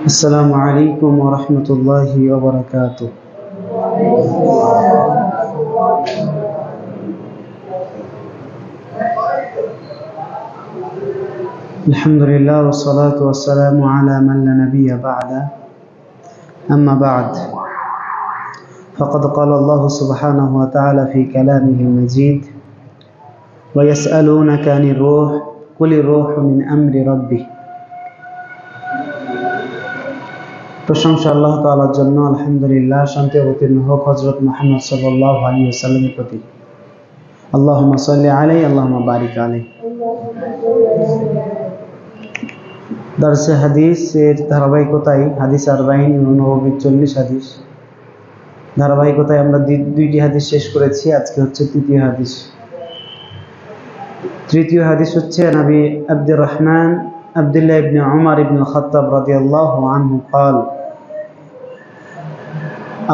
السلام عليكم ورحمة الله وبركاته. الحمد لله والصلاة والسلام على من لا نبي بعده. أما بعد، فقد قال الله سبحانه وتعالى في كلامه المجيد: ويسألونك عن الروح قل الروح من أمر ربي। প্রশংসা আল্লাহ তাআলার জন্য। আলহামদুলিল্লাহ, শান্তি অবতীর্ণ হোক হযরত মুহাম্মদ সাল্লাল্লাহু আলাইহি ওয়াসাল্লামের প্রতি। আল্লাহুম্মা সাল্লি আলাইহি আল্লাহুম্মা বারিক আলাইহি। দারসে হাদিসের ধারাবাহিকতায় হাদিস 40 এবং নববী 40 হাদিস ধারাবাহিকতায় আমরা দুইটি হাদিস শেষ করেছি। আজকে হচ্ছে তৃতীয় হাদিস হচ্ছে নবী আব্দুর রহমান আব্দুল্লাহ ইবনে উমর ইবনে খাত্তাব রাদিয়াল্লাহু আনহু قال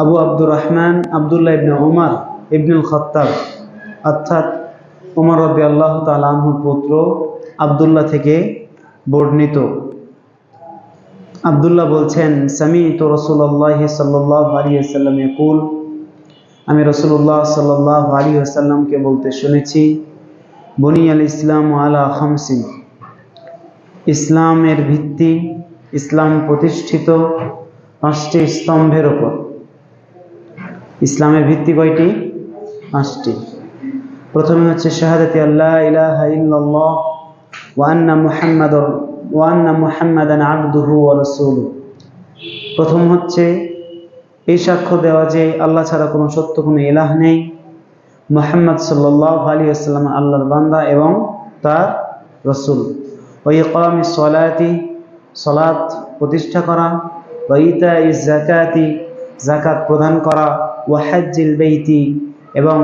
আবু আব্দুর রহমান আব্দুল্লাহ ইবনে উমর ইবনে খাত্তাব অর্থাৎ উমর রাদিয়াল্লাহু তাআলা আনহুর পুত্র আব্দুল্লাহ থেকে বর্ণিত। আব্দুল্লাহ বলছেন, সামি'তু রাসূলুল্লাহ সাল্লাল্লাহু আলাইহি ওয়াসাল্লাম ইয়াকুল, আমি রাসূলুল্লাহ সাল্লাল্লাহু আলাইহি ওয়াসাল্লামকে বলতে শুনেছি, বুনিয়াল ইসলামু আলা খামসিন, ইসলামের ভিত্তি, ইসলাম প্রতিষ্ঠিত 5টি স্তম্ভের উপর। ইসলামের ভিত্তি কয়টি? 5টি। প্রথমে হচ্ছে শাহাদাতি আল্লা ইলাহা ইল্লাল্লাহ ওয়া আন্না মুহাম্মাদান আবদুহু ওয়া রাসূলুহু। প্রথম হচ্ছে এই সাক্ষ্য দেওয়া যে আল্লাহ ছাড়া কোনো সত্য কোনো ইলাহ নেই, মুহাম্মদ সাল্লাল্লাহু আলাইহি ওয়াসাল্লাম আল্লাহর বান্দা এবং তার রাসূল। ওয়া ইকামিস সালাতি, সালাত প্রতিষ্ঠা করা, ওয়া ইতাইজ যাকাতি, যাকাত প্রদান করা, ওয়া হজ্জিল বাইতি, এবং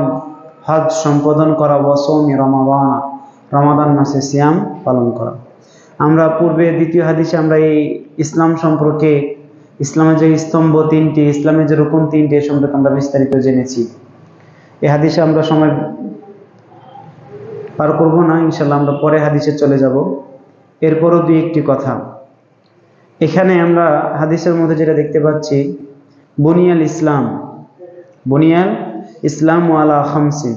হজ সম্পাদন করা, ওয়া সাওমি রমাদান, রমাদান মাসে সিয়াম পালন করা। আমরা পূর্বে দ্বিতীয় হাদিসে আমরা এই ইসলাম সম্পর্কে, ইসলামের যে স্তম্ভ 3টি, ইসলামের যে রুকন 3টি সম্পর্কে আমরা বিস্তারিত জেনেছি। এই হাদিসে আমরা সময় পার করব না, ইনশাআল্লাহ আমরা পরে হাদিসে চলে যাব। এরপরও দুই একটি কথা। এখানে আমরা হাদিসের মধ্যে যেটা দেখতে পাচ্ছি, বুনিয়াল ইসলাম আলা খামসিন।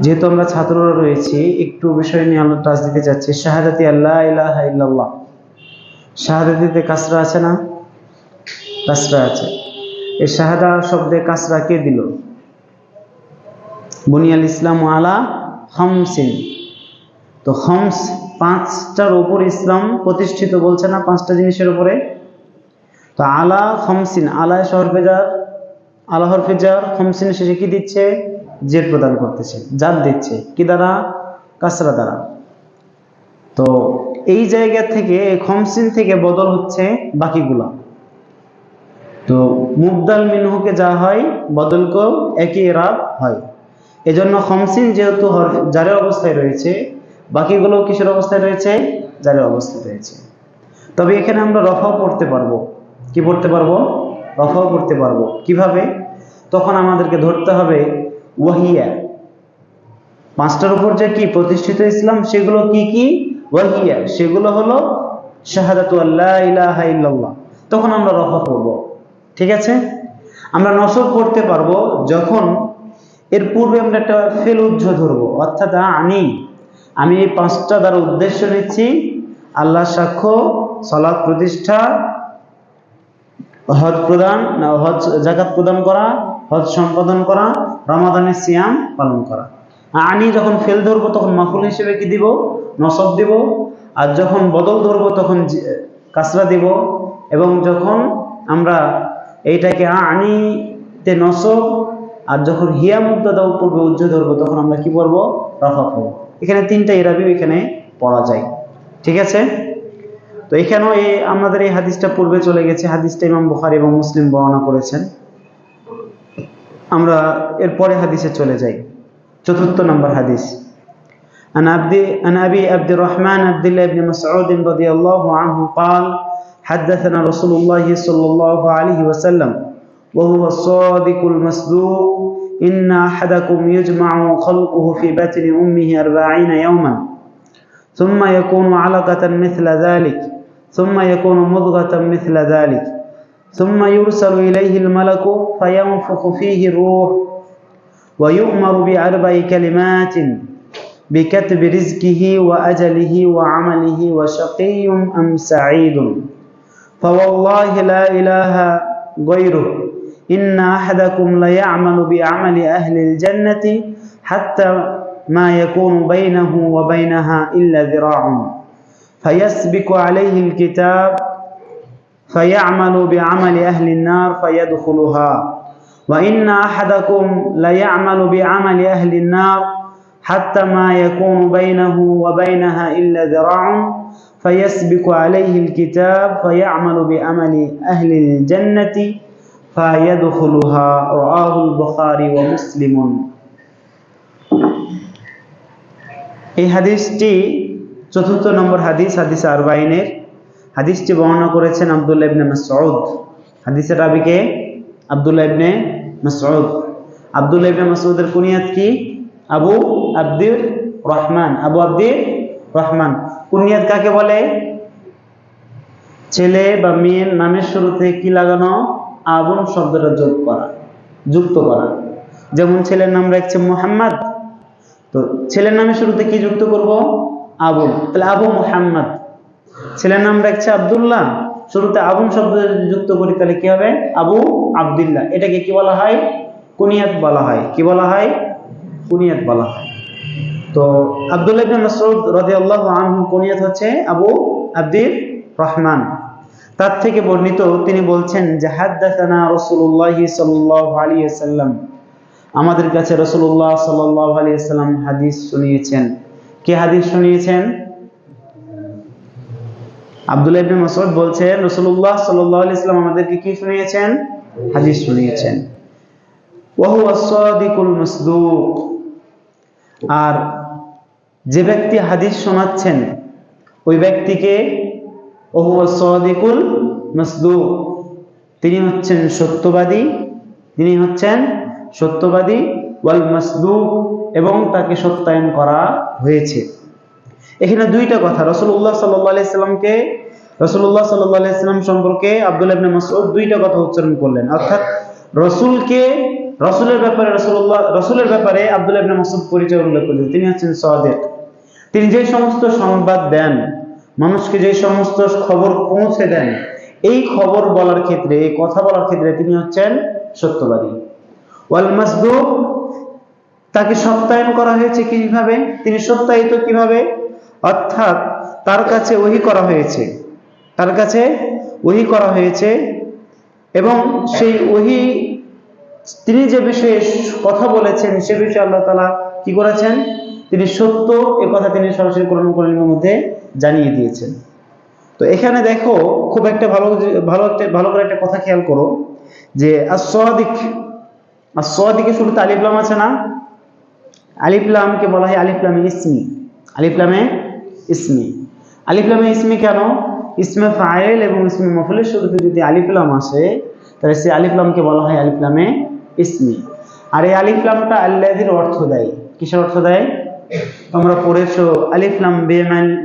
যেহেতু আমরা ছাত্ররা রয়েছি, একটু বিষয় নিয়ে আমরা টাচ দিতে চাচ্ছি। শাহাদাতি আল্লা ইলাহা ইল্লাল্লাহ, শাহাদাতিতে কাসরা আছে না? কাসরা আছে। এই শাহাদা শব্দে কাসরা কে দিল? বুনিয়াল ইসলাম আলা খামসিন। তো খামস 5টার উপর ইসলাম প্রতিষ্ঠিত বলছে না, 5টা জিনিসের উপরে। তো আলা খামসিন, আলা হরফে জার, খামসিন শেষে কি দিচ্ছে? জের প্রদান করতেছে, জাদ দিচ্ছে কি দ্বারা? কাসরা দ্বারা। তো এই জায়গা থেকে, এই খামসিন থেকে বদল হচ্ছে বাকিগুলা। তো মুবদাল মিনহুকে যা হয় বদলকেও একই ইরাব হয়। এজন্য খামসিন যেহেতু জারের অবস্থায় রয়েছে, বাকিগুলো কিসের অবস্থায় রয়েছে? জারের অবস্থায় রয়েছে। তবে এখানে আমরা রফাও পড়তে পারবো। কি পড়তে পারবো? রফাও পড়তে পারবো। কিভাবে? তখন আমাদেরকে ধরতে হবে ওয়াহিয়া, 5টার উপর যে কি প্রতিষ্ঠিত ইসলাম, সেগুলো কি কি? ওয়াহিয়া, সেগুলো হলো শাহাদাতু আল্লা ইলাহা ইল্লাল্লাহ। তখন আমরা রফা করব। ঠিক আছে? আমরা নসব করতে পারবো যখন এর পূর্বে আমরা একটা ফেল উজ্জ ধরবো, অর্থাৎ আমি এই 5টা দ্বারা উদ্দেশ্য নিচ্ছি আল্লাহ সাক্ষ্য, সালাত প্রতিষ্ঠা, হজ যাকাত প্রদান করা, হজ সম্পাদন করা, রমাদানের সিয়াম পালন করা। যখন ফেল ধরবো তখন মাফুল হিসেবে কি দিব? নসব দিব। আর যখন বদল ধরবো তখন কাসরা দিব। এবং যখন আমরা এইটাকে তে নসব, আর যখন হিয়া মুবতাদা পূর্বে উজ্জ ধরবো তখন আমরা কি পড়বো? রফা পড়বো। এখানে 3টা ইরাবি এখানে পড়া যায়। ঠিক আছে? তো এখানেও আমাদের এই হাদিসটা পূর্বে চলে গেছে। হাদিসটা ইমাম বুখারী এবং মুসলিম বর্ণনা করেছেন। আমরা এরপরে হাদিসে চলে যাই। 4 নম্বর হাদিস। عن أبي عبد الرحمن عبد الله بن مسعود رضي الله عنه قال حدثنا رسول الله صلى الله عليه وسلم وهو الصادق المصدوق إن أحدكم يجمع خلقه في بطن أمه 40 يوما ثم يكون علقة مثل ذلك ثم يكون مضغة مثل ذلك ثم يرسل إليه الملك فينفخ فيه الروح ويؤمر بأربع كلمات بكتب رزقه وأجله وعمله وشقي أم سعيد فوالله لا إله غيره إن أحدكم ليعمل بعمل أهل الجنة حتى ما يكون بينه وبينها إلا ذراع فيسبق عليه الكتاب فيعمل بعمل أهل النار فيدخلها وإن أحدكم ليعمل بعمل أهل النار حتى ما يكون بينه وبينها إلا ذراع فيسبق عليه الكتاب فيعمل بعمل أهل الجنة فيدخلها رواه البخاري ومسلم এই হাদিসটি চতুর্থ নম্বর হাদিস, হাদিস আরবাইনের। হাদিসটি বর্ণনা করেছেন আব্দুল্লাহ ইবনে মাসউদ। হাদিসের রাবীকে আব্দুল্লাহ ইবনে মাসউদ। আব্দুল্লাহ ইবনে মাসউদের কুনিয়াত কি? আবু আব্দুর রহমান। আবু আব্দুর রহমান। কুনিয়াত কাকে বলে? ছেলে বা মেয়ের নামের শুরুতে কি লাগানো? আবুন শব্দটা যুক্ত করা। যেমন ছেলের নাম রাখছে মুহাম্মদ, তো ছেলের নামের শুরুতে কি যুক্ত করব? আবু। তাহলে আবু মুহাম্মদ। ছেলের নাম রাখছে আব্দুল্লাহ, শুরুতে আবুন শব্দ যুক্ত করি, তাহলে কি হবে? আবু আব্দুল্লাহ। এটাকে কি বলা হয়? কুনিয়াত বলা হয়। কি বলা হয়? কুনিয়াত বলা হয়। তো আব্দুল্লাহ ইবনে মাসউদ রাদিয়াল্লাহু আনহু কুনিয়াত হচ্ছে আবু আব্দুর রহমান। তার থেকে বর্ণিত, তিনি বলছেন যে হাদাসানা রাসূলুল্লাহ সাল্লাল্লাহু আলাইহি ওয়াসাল্লাম, আমাদের কাছে রাসূলুল্লাহ সাল্লাল্লাহু আলাইহি ওয়াসাল্লাম হাদিস শুনিয়েছেন। কে হাদিস শুনিয়েছেন? আব্দুল্লাহ ইবনে মাসউদ বলছেন রাসূলুল্লাহ সাল্লাল্লাহু আলাইহি ওয়াসাল্লাম আমাদেরকে কি শুনিয়েছেন? হাদিস শুনিয়েছেন। ওয়া হুয়া সাদিকুল মাসদুক। আর যে ব্যক্তি হাদিস শোনাচ্ছেন ওই ব্যক্তিকে ওয়া হুয়া সাদিকুল মাসদুক, তিনি হচ্ছেন সত্যবাদী। তিনি হচ্ছেন সত্যবাদী। ওয়াল মাসদুক, এবং তাকে সত্যায়ন করা হয়েছে। এখানে দুইটা কথা, রাসূলুল্লাহ সাল্লাল্লাহু আলাইহি সাল্লামকে, রাসূলুল্লাহ সাল্লাল্লাহু আলাইহি সাল্লাম সম্পর্কে আব্দুল্লাহ ইবনে মাসউদ দুইটা কথা উচ্চারণ করলেন। অর্থাৎ রাসূলের ব্যাপারে আব্দুল্লাহ ইবনে মাসউদ পরিচয় উল্লেখ করলেন। তিনি হচ্ছেন সাদিক। তিনি যে সমস্ত সংবাদ দেন, মানুষকে যে সমস্ত খবর পৌঁছে দেন, এই খবর বলার ক্ষেত্রে, এই কথা বলার ক্ষেত্রে তিনি হচ্ছেন সত্যবাদী। ওয়াল মাসদুক, তাকে সত্যায়ন করা হয়েছে কিভাবে? তিনি সত্যায়িত কিভাবে? অর্থাৎ তার কাছে ওহী করা হয়েছে, তার কাছে ওহী করা হয়েছে, এবং সেই ওহী তিনি যে বিষয়ে কথা বলেছেন সে বিষয়ে আল্লাহ তাআলা কি করেছেন? তিনি সত্য, এ কথা তিনি সরাসরি কোরআন কারীমের মধ্যে জানিয়ে দিয়েছেন। তো এখানে দেখো, খুব একটা ভালো করে একটা কথা খেয়াল করো যে as-সাদিক শুরুতে আলিফ লাম আছে না? আলিফ লামকে বলা হয় আলিফ লামে ইসমি। আলিফ লামে ইসমি। আলিফ লামে ইসমি কেন? ইসমে ফাইল এবং ইসমে মাফউলের শুরুতে যদি আলিফ লাম আসে, তাহলে সেই আলিফ লামকে বলা হয় আলিফ লামে ইসমি। আর এই আলিফ লামটা আল্লাযীর অর্থ দেয়। কিসের অর্থ দেয়? তোমরা পড়েছো আলিফ লাম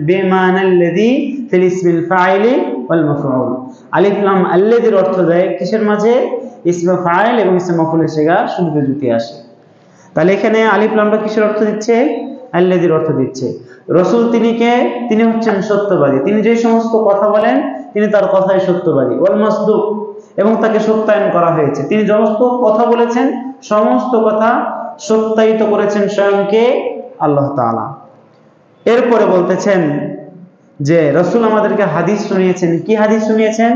বেমানাল্লাযী ফিল ইসমিল ফাইলি ওয়াল মাফউল। আলিফ লাম আল্লাযীর অর্থ দেয় কিসের মাঝে? ইসমে ফাইল এবং ইসমে মাফউলের সিগা শুরুতে যদি আসে। তাহলে এখানে আলিফ লামটা কিসের অর্থ দিচ্ছে? আল্লাযীর অর্থ দিচ্ছে। রাসূল তিনি হচ্ছেন সত্যবাদী। তিনি যে সমস্ত কথা বলেন তিনি তার কথাই সত্যবাদী। ওয়াল মাসদুক, এবং তাকে সত্যায়ন করা হয়েছে। তিনি সমস্ত কথা বলেছেন, সমস্ত কথা সত্যায়িত করেছেন স্বয়ংকে আল্লাহ তাআলা। এরপরে বলতেছেন যে রাসূল আমাদেরকে হাদিস শুনিয়েছেন। কি হাদিস শুনিয়েছেন?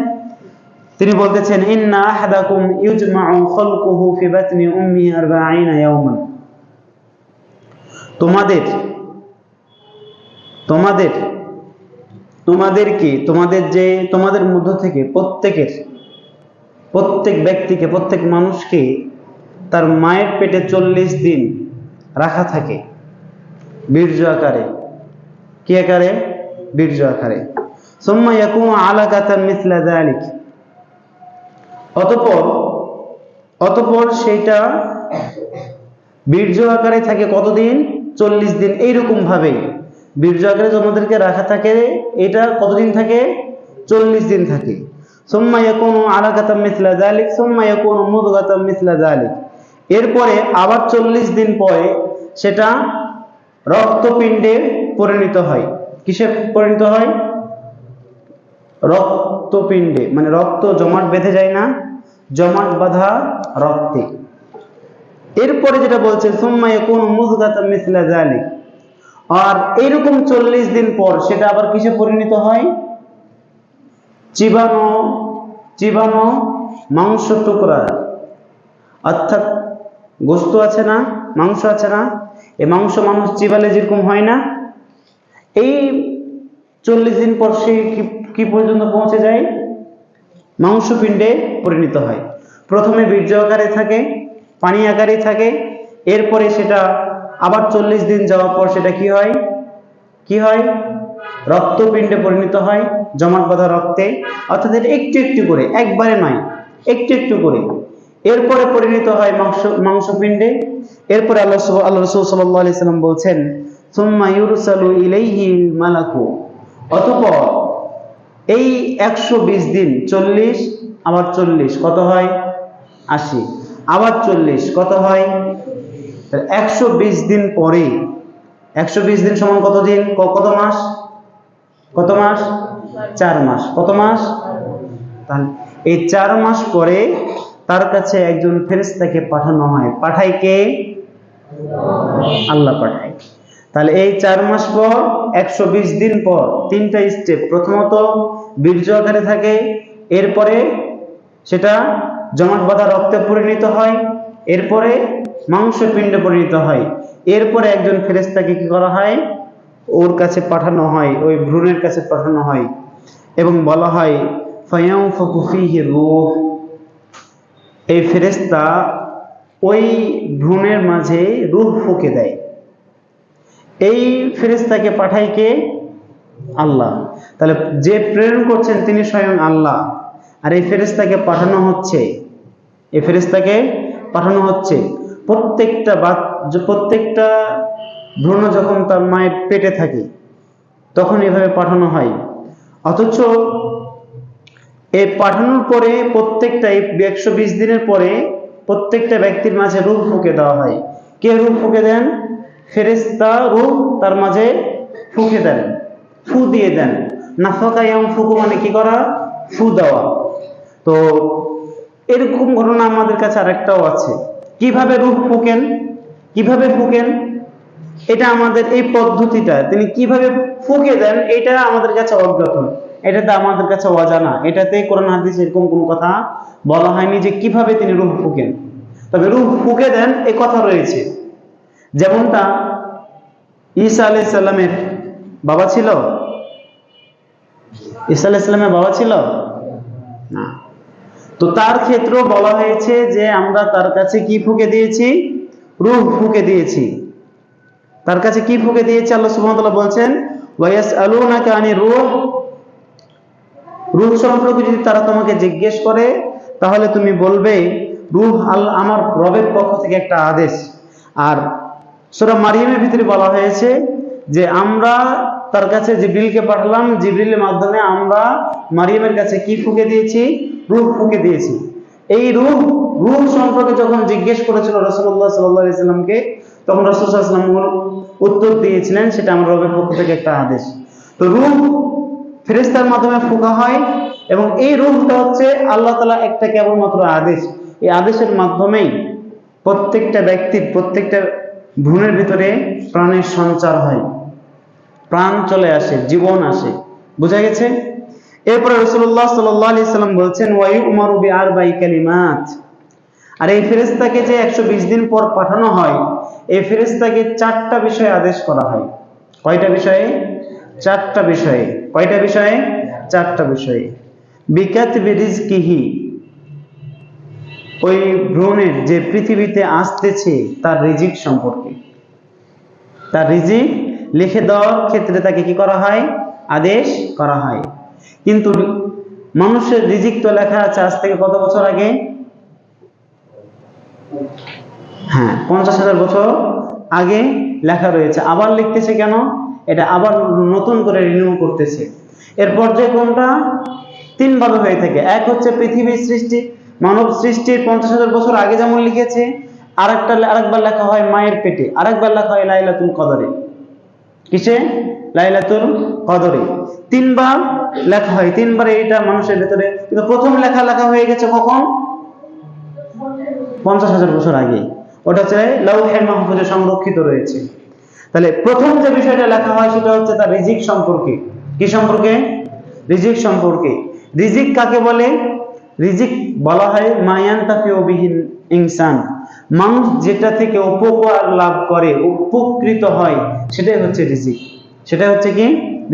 তিনি বলতেছেন ইন্না আহাদাকুম ইউজমাউ খালকুহু ফি বাতনি উম্মি 40 ইয়াওমান। তোমাদের মধ্য থেকে প্রত্যেক ব্যক্তিকে, প্রত্যেক মানুষকে তার মায়ের পেটে 40 দিন রাখা থাকে বীর্য আকারে। কি আকারে? বীর্য আকারে। সুম্মা ইয়াকুনু আলাকাতান মিসলা যালিক, অতঃপর সেটা বীর্য আকারে থাকে কতদিন? 40 দিন। এইরকম ভাবে বীর্য আকারে তোমাদেরকে রাখা থাকে, এটা কতদিন থাকে? 40 দিন থাকে। সুম্মা ইয়াকুনু আলাকাতাম মিসলা যালিক সুম্মা ইয়াকুনু মুদগাতাম মিসলা যালিক, এরপরে আবার 40 দিন পরে সেটা রক্তপিণ্ডে পরিণত হয়। কিসে পরিণত হয়? রক্তপিণ্ডে, মানে রক্ত জমাট বেঁধে যায় না, জমাট বাঁধা রক্তে। এরপরে যেটা বলছে সুম্মা ইয়াকুনু মুদগাতাম মিসলা যালিক, আর এইরকম 40 দিন পর সেটা আবার কিসে পরিণত হয়? চিবানো মাংস টুকরা, অর্থাৎ গোশত আছে না, মাংস আছে না, এই মাংস মানুষ চিবালে যেরকম হয় না, এই 40 দিন পর সে কি পর্যন্ত পৌঁছে যায়? মাংসপিণ্ডে পরিণত হয়। প্রথমে বীর্য আকারে থাকে, পানি আকারে থাকে, এরপরে সেটা আবার 40 দিন যাওয়ার পর সেটা কি হয়? রক্তপিণ্ডে পরিণত হয়, জমাট বাঁধা রক্তে। অর্থাৎ এটা একটু একটু করে, একবারে নয়, একটু একটু করে। এরপরে পরিণত হয় মাংসপিণ্ডে। এরপরে আল্লাহ রাসূল সাল্লাল্লাহু আলাইহি সাল্লাম বলছেন সুম্মা ইউরসালু ইলাইহিল মালাকু, অতঃপর এই 120 দিন, 40 আবার 40 কত হয়? 80, আবার 40 কত হয়? 120 দিন পরে, 120 দিন সমান কত দিন? কত মাস? 4 মাস। কত মাস? তাহলে এই 4 মাস পরে তার কাছে একজন ফেরেশতাকে পাঠানো হয়। পাঠায় কে? আল্লাহ পাঠায়। তাহলে এই 4 মাস পর, 120 দিন পর, 3টা স্টেপ। প্রথমত বীর্য আকারে থাকে, এরপরে সেটা জমাট বাঁধা রক্তে পরিণত হয়, এরপরে মাংসপিণ্ডে পরিণত হয়, এরপরে একজন ফেরেশতাকে কি করা হয়? ওর কাছে পাঠানো হয়, ওই ভ্রূণের কাছে পাঠানো হয়, এবং বলা হয় ফায়ানফুখু ফীহি রূহ, এই ফেরেশতা ওই ভ্রূণের মাঝে রূহ ফুঁকে দেয়। এই ফেরেশতাকে পাঠায় কে? আল্লাহ। তাহলে যে প্রেরণ করছেন তিনি স্বয়ং আল্লাহ, আর এই ফেরেশতাকে পাঠানো হচ্ছে প্রত্যেকটা ভ্রূণ যখন তার মায়ের পেটে থাকে তখন এভাবে পাঠানো হয়। অথচ এই পাঠানোর পরে প্রত্যেকটা 120 দিনের পরে প্রত্যেকটা ব্যক্তির মাঝে রূহ ফুঁকে দেওয়া হয়। কে রূহ ফুঁকে দেন? ফেরেশতা রূহ তার মাঝে ফুঁকে দেন, ফু দিয়ে দেন। নাফাকা ইয়ানফুকু মানে কি করা? ফু দেওয়া। তো এরকম ঘটনা আমাদের কাছে আরেকটাও আছে। কিভাবে রূহ ফুঁকেন? এটা আমাদের, এই পদ্ধতিটা তিনি কিভাবে ফুঁকে দেন এটা আমাদের কাছে অজ্ঞাত, এটাতে আমাদের কাছে অজানা। এটাতে কোরআন হাদিসে এরকম কোনো কথা বলা হয়নি যে কিভাবে তিনি রূহ ফুঁকেন। তবে রূহ ফুঁকে দেন এ কথা রয়েছে। যেমনটা ঈসা আলাইহিস সালামের বাবা ছিল, ঈসা আলাইহিস সালামের বাবা ছিল না, তো তার ক্ষেত্রেও বলা হয়েছে যে আমরা তার কাছে কি ফুঁকে দিয়েছি? রূহ ফুঁকে দিয়েছি। তার কাছে কি ফুঁকে দিয়েছি? আল্লাহ সুবহানাহু ওয়া তাআলা বলছেন ওয়ায়াসআলুনাকা আনির রূহ, রূহ সম্পর্কে যদি তারা তোমাকে জিজ্ঞেস করে তাহলে তুমি বলবে রূহ আমার রবের পক্ষ থেকে একটা আদেশ। আর সূরা মারইয়ামের ভিতরে বলা হয়েছে যে আমরা তার কাছে জিবরিলকে পাঠালাম, জিবরিলের মাধ্যমে আমরা মারইয়ামের কাছে কি ফুঁকে দিয়েছি? রূহ ফুঁকে দিয়েছি। এই রূহ সম্পর্কে যখন জিজ্ঞেস করেছিল রাসূলুল্লাহ সাল্লাল্লাহু আলাইহি সাল্লামকে, তখন রাসূল সাল্লাল্লাহু আলাইহি সাল্লাম উত্তর দিয়েছিলেন সেটা আমার রবের পক্ষ থেকে একটা আদেশ। তো রূহ ফেরেশতার মাধ্যমে ফুঁকা হয়, এবং এই রূহটা হচ্ছে আল্লাহ তাআলা একটা কেবলমাত্র আদেশ। এই আদেশের মাধ্যমেই প্রত্যেকটা ব্যক্তির, প্রত্যেকটা ভ্রূণের ভিতরে প্রাণের সঞ্চার হয়, প্রাণ চলে আসে, জীবন আসে। বোঝা গেছে? এরপরে রাসূলুল্লাহ সাল্লাল্লাহু আলাইহি সাল্লাম বলছেন ওয়ায়ুমারু বিআরবাই কালিমাত, আর এই ফেরেশতাকে যে 120 দিন পর পাঠানো হয়, এই ফেরেশতাকে 4টা বিষয়ে আদেশ করা হয়। কয়টা বিষয়ে? 4টা বিষয়ে। কয়টা বিষয়ে? 4টা বিষয়ে। বিকাতবি রিজকিহি, ওই ভ্রূণের যে পৃথিবীতে আসতেছে তার রিজিক সম্পর্কে, তার রিজিক লিখে দেওয়ার ক্ষেত্রে তাকে কি করা হয়? আদেশ করা হয়। কিন্তু মানুষের রিজিক তো লেখা আছে আজ থেকে কত বছর আগে? 50,000 বছর আগে লেখা রয়েছে। আবার লিখতেছে কেন? এটা আবার নতুন করে রিনিউ করতেছে। এর পর্যায়ে কোনটা? 3 ভাবে হয়ে থাকে। এক হচ্ছে পৃথিবীর সৃষ্টি, মানব সৃষ্টির 50,000 বছর আগে যেমন লিখেছে, আরেকবার লেখা হয় মায়ের পেটে, আরেকবার লেখা হয় লাইলাতুল কদরে। কিসে? লাইলাতুল কদরে 3বার লেখা হয়, 3বার এইটা মানুষের ভেতরে। কিন্তু প্রথম লেখা হয়ে গেছে কখন? 50,000 বছর আগে। ওটা হচ্ছে লাউহে মাহফুজে সংরক্ষিত রয়েছে। তাহলে প্রথম যে বিষয়টা লেখা হয় সেটা হচ্ছে তার রিজিক সম্পর্কে। কি সম্পর্কে? রিজিক সম্পর্কে। রিজিক কাকে বলে? রিজিক বলা হয় মায়ান্তাফিউ বিহিল ইনসান, মানুষ যেটা থেকে উপকার লাভ করে, উপকৃত হয়, সেটাই হচ্ছে রিজিক। সেটা হচ্ছে কি?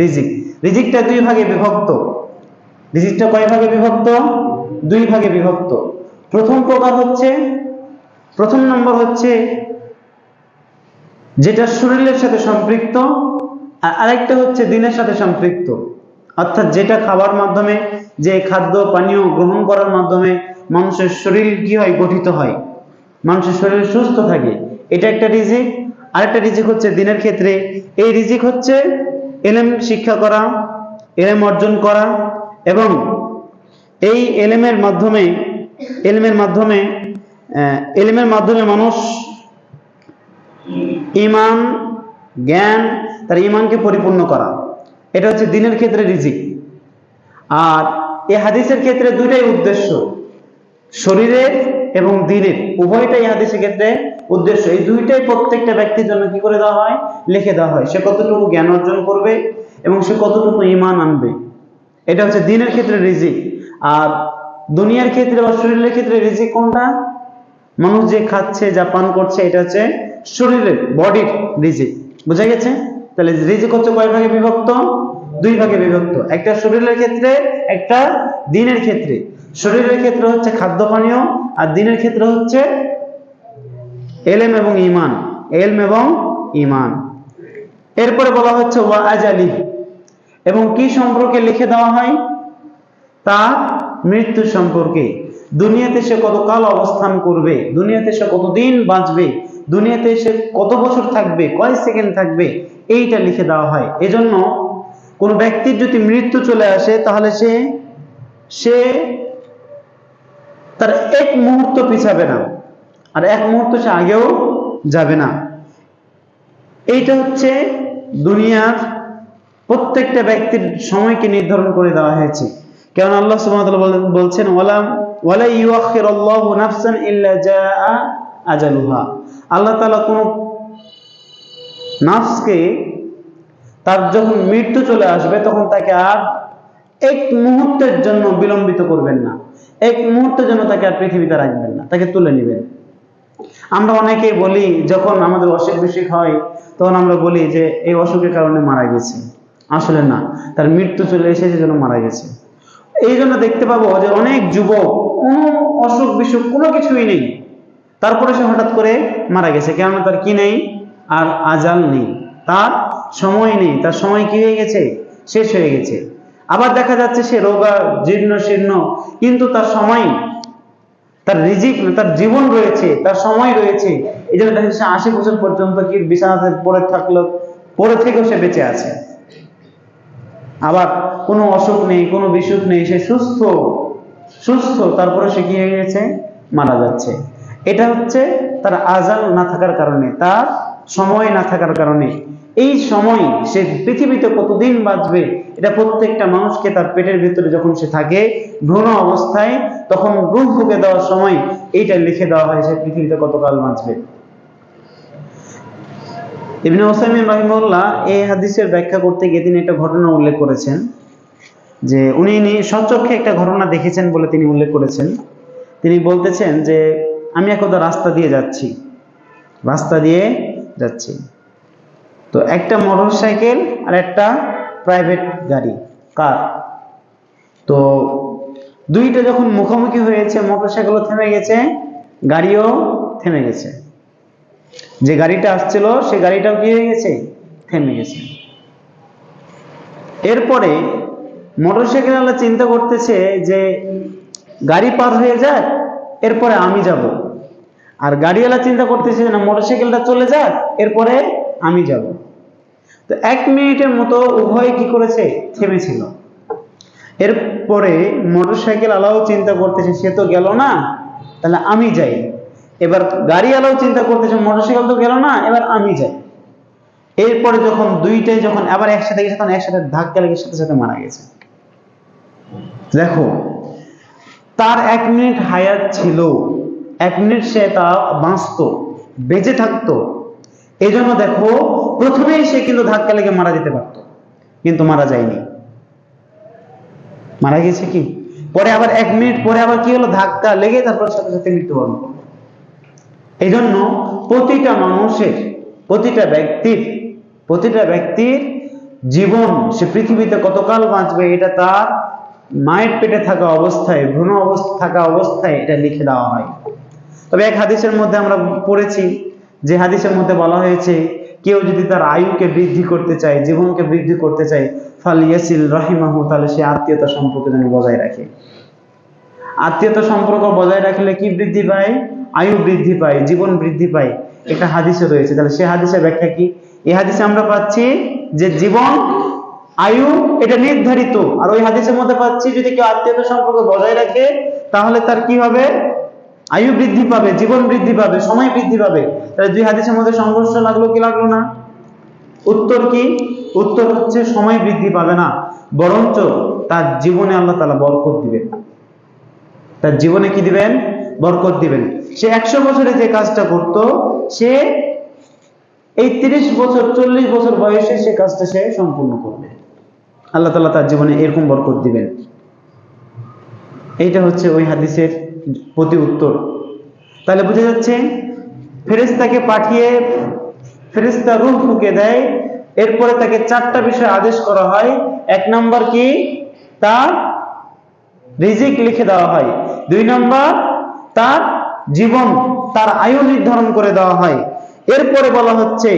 রিজিক। রিজিকটা 2 ভাগে বিভক্ত। রিজিকটা কয় ভাগে বিভক্ত? 2 ভাগে বিভক্ত। প্রথম নম্বর হচ্ছে যেটা শরীরের সাথে সম্পৃক্ত, আর আরেকটা হচ্ছে দিনের সাথে সম্পৃক্ত। অর্থাৎ যেটা খাবার মাধ্যমে, যে খাদ্য পানীয় গ্রহণ করার মাধ্যমে মানুষের শরীর কি হয়? গঠিত হয়, মানুষের শরীর সুস্থ থাকে, এটা একটা রিজিক। আরেকটা রিজিক হচ্ছে দিনের ক্ষেত্রে। এই রিজিক হচ্ছে ইলম শিক্ষা করা, ইলম অর্জন করা, এবং এই ইলমের মাধ্যমে মানুষ ঈমান, জ্ঞান, তার ঈমানকে পরিপূর্ণ করা। এটা হচ্ছে দিনের ক্ষেত্রে রিজিক। আর এই হাদিসের ক্ষেত্রে 2টাই উদ্দেশ্য, শরীরের এবং দিনের, উভয়টাই হাদিসের ক্ষেত্রে উদ্দেশ্য। এই 2টাই প্রত্যেকটা ব্যক্তির জন্য কি করে দেওয়া হয়? লিখে দেওয়া হয়। সে কতটুকু জ্ঞান অর্জন করবে এবং সে কতটুকু ঈমান আনবে, এটা হচ্ছে দিনের ক্ষেত্রে রিজিক। আর দুনিয়ার ক্ষেত্রে বা শরীরের ক্ষেত্রে রিজিক কোনটা? মানুষ যে খাচ্ছে, যা পান করছে, এটা হচ্ছে শরীরের, বডির রিজিক। বুঝা গেছে? তাহলে রিজিক হচ্ছে কয় ভাগে বিভক্ত? 2 ভাগে বিভক্ত। একটা শরীরের ক্ষেত্রে, একটা দিনের ক্ষেত্রে। শরীরের ক্ষেত্রে হচ্ছে খাদ্য পানীয়, আর দিনের ক্ষেত্রে হচ্ছে ইলম এবং ঈমান। ইলম এবং ঈমান। এরপরে বলা হচ্ছে ওয়া আজালি, এবং কি সম্পর্কে লিখে দেওয়া হয়? তার মৃত্যু সম্পর্কে। দুনিয়াতে সে কতকাল অবস্থান করবে, দুনিয়াতে সে কতদিন বাঁচবে, দুনিয়াতে সে কত বছর থাকবে, কয় সেকেন্ড থাকবে, এইটা লিখে দেওয়া হয়। এজন্য কোন ব্যক্তির যদি মৃত্যু চলে আসে, তাহলে সে তার 1 মুহূর্ত পিছাবে না, আর 1 মুহূর্ত সে আগেও যাবে না। এইটা হচ্ছে দুনিয়ার প্রত্যেকটা ব্যক্তির সময়কে নির্ধারণ করে দেওয়া হয়েছে। কারণ আল্লাহ সুবহানাহু ওয়া তাআলা বলছেন ওয়ালা ইউআখিরুল্লাহু নাফসান ইল্লা জাআ আজালুহা। আল্লাহ তাআলা কোন নাফসকে তার যখন মৃত্যু চলে আসবে, তখন তাকে আর 1 মুহূর্তের জন্য বিলম্বিত করবেন না, 1 মুহূর্তের জন্য তাকে আর পৃথিবীতে রাখবেন না, তাকে তুলে নেবেন। আমরা অনেকেই বলি, যখন আমাদের অসুখ বিসুখ হয়, তখন আমরা বলি যে এই অসুখের কারণে মারা গেছে। আসলে না, তার মৃত্যু চলে এসেছে, যেন মারা গেছে। এই জন্য দেখতে পাবো যে অনেক যুবক কোনো অসুখ বিসুখ কোনো কিছুই নেই, তারপরে সে হঠাৎ করে মারা গেছে। কেননা তার কি নেই? আর আজাল নেই, তার সময় নেই, তার সময় কি হয়ে গেছে? শেষ হয়ে গেছে। আবার দেখা যাচ্ছে সে রোগা, জীর্ণ শীর্ণ, কিন্তু তার সময়, তার রিজিক, তার জীবন রয়েছে, তার সময় রয়েছে। এই জন্য দেখা যাচ্ছে 80 বছর পর্যন্ত কি বিছানাতে পড়ে থেকেও সে বেঁচে আছে। আবার কোনো অসুখ নেই, কোনো বিসুখ নেই, সে সুস্থ, তারপরে সে কি হয়ে গেছে? মারা যাচ্ছে। এটা হচ্ছে তার আজাল না থাকার কারণে, তার সময় না থাকার কারণে। এই সময় সে পৃথিবীতে কতদিন বাঁচবে, এটা প্রত্যেকটা মানুষকে তার পেটের ভিতরে যখন সে থাকে ভ্রূণ অবস্থায়, তখন রূহ ফুঁকে দেওয়ার সময় এইটা লিখে দেওয়া হয় সে পৃথিবীতে কতকাল বাঁচবে। ইবনে উসাইমিন রাহিমাহুল্লাহ এই হাদিসের ব্যাখ্যা করতে গিয়ে তিনি একটা ঘটনা উল্লেখ করেছেন, যে উনি স্বচক্ষে একটা ঘটনা দেখেছেন বলে তিনি উল্লেখ করেছেন। তিনি বলতেছেন যে আমি একদা রাস্তা দিয়ে যাচ্ছি, তো একটা মোটরসাইকেল আর একটা প্রাইভেট গাড়ি, কার, তো দুইটা যখন মুখোমুখি হয়েছে, মোটরসাইকেলও থেমে গেছে, গাড়িও থেমে গেছে। যে গাড়িটা আসছিল সে গাড়িটাও কি হয়ে গেছে? থেমে গেছে। এরপরে মোটরসাইকেল ওয়ালা চিন্তা করতেছে যে গাড়ি পার হয়ে যাক, এরপরে আমি যাব। আর গাড়িওয়ালা চিন্তা করতেছে না, মোটরসাইকেলটা চলে যাক, এরপরে আমি যাব। তো 1 মিনিটের মতো উভয় কি করেছে? থেমেছিল। এরপরে মোটরসাইকেল আলাও চিন্তা করতেছে সে তো গেল না, তাহলে আমি যাই। এবার গাড়ি আলাও চিন্তা করতেছে মোটরসাইকেল তো গেল না, এবার আমি যাই। এরপরে যখন দুইটাই যখন আবার একসাথে গেছে তখন একসাথে ধাক্কা লেগে সাথে সাথে মারা গেছে। দেখো, তার 1 মিনিট হায়াত ছিল, 1 মিনিট সে তা বাঁচত, বেঁচে থাকতো। এই জন্য দেখো প্রথমেই সে কিন্তু ধাক্কা লেগে মারা যেতে পারতো, কিন্তু মারা যায়নি, মারা গেছে কি পরে আবার 1 মিনিট পরে আবার কি হলো, ধাক্কা লেগে তারপর সাথে সাথে মৃত্যুবরণ করলো। এই জন্য প্রতিটা মানুষের, প্রতিটা ব্যক্তির জীবন, সে পৃথিবীতে কতকাল বাঁচবে এটা তার মায়ের পেটে থাকা অবস্থায়, ভ্রূণ অবস্থা থাকা অবস্থায় এটা লিখে দেওয়া হয়। তবে এক হাদিসের মধ্যে আমরা পড়েছি, যে হাদিসের মধ্যে বলা হয়েছে কেউ যদি তার আয়ুকে বৃদ্ধি করতে চায়, জীবনকে বৃদ্ধি করতে চায়, ফালিয়াসিল রাহিমাহু, তাহলে সে আত্মীয়তা সম্পর্ক যেন বজায় রাখে। আত্মীয়তা সম্পর্ক বজায় রাখলে কি বৃদ্ধি পায়? আয়ু বৃদ্ধি পায়, জীবন বৃদ্ধি পায়। এটা হাদিসে রয়েছে। তাহলে সে হাদিসের ব্যাখ্যা কি? এই হাদিসে আমরা পাচ্ছি যে জীবন, আয়ু এটা নির্ধারিত, আর ওই হাদিসের মধ্যে পাচ্ছি যদি কেউ আত্মীয়তা সম্পর্ক বজায় রাখে তাহলে তার কি হবে? আয়ু বৃদ্ধি পাবে, জীবন বৃদ্ধি পাবে, সময় বৃদ্ধি পাবে। তাহলে দুই হাদিসের মধ্যে সংঘর্ষ লাগলো কি লাগলো না? উত্তর কি? উত্তর হচ্ছে সময় বৃদ্ধি পাবে না, বরঞ্চ তার জীবনে আল্লাহ তাআলা বরকত দিবেন। তার জীবনে কি দিবেন? বরকত দিবেন। সে 100 বছরে যে কাজটা করত, সে এই 30 বছর 40 বছর বয়সে সে কাজটা সে সম্পূর্ণ করবে। আল্লাহ তাআলা তার জীবনে এরকম বরকত দিবেন। এইটা হচ্ছে ওই হাদিসের প্রতি উত্তর। তাহলে বুঝা যাচ্ছে ফেরেশতাকে পাঠিয়ে ফেরেশতা রূহ ফুঁকে দেয়, এরপরে তাকে 4টা বিষয় আদেশ করা হয়। 1 নাম্বার কি? তার রিজিক লিখে দেওয়া হয়। 2 নাম্বার তার জীবন, তার আয়ু নির্ধারণ করে দেওয়া হয়। এরপরে বলা হচ্ছে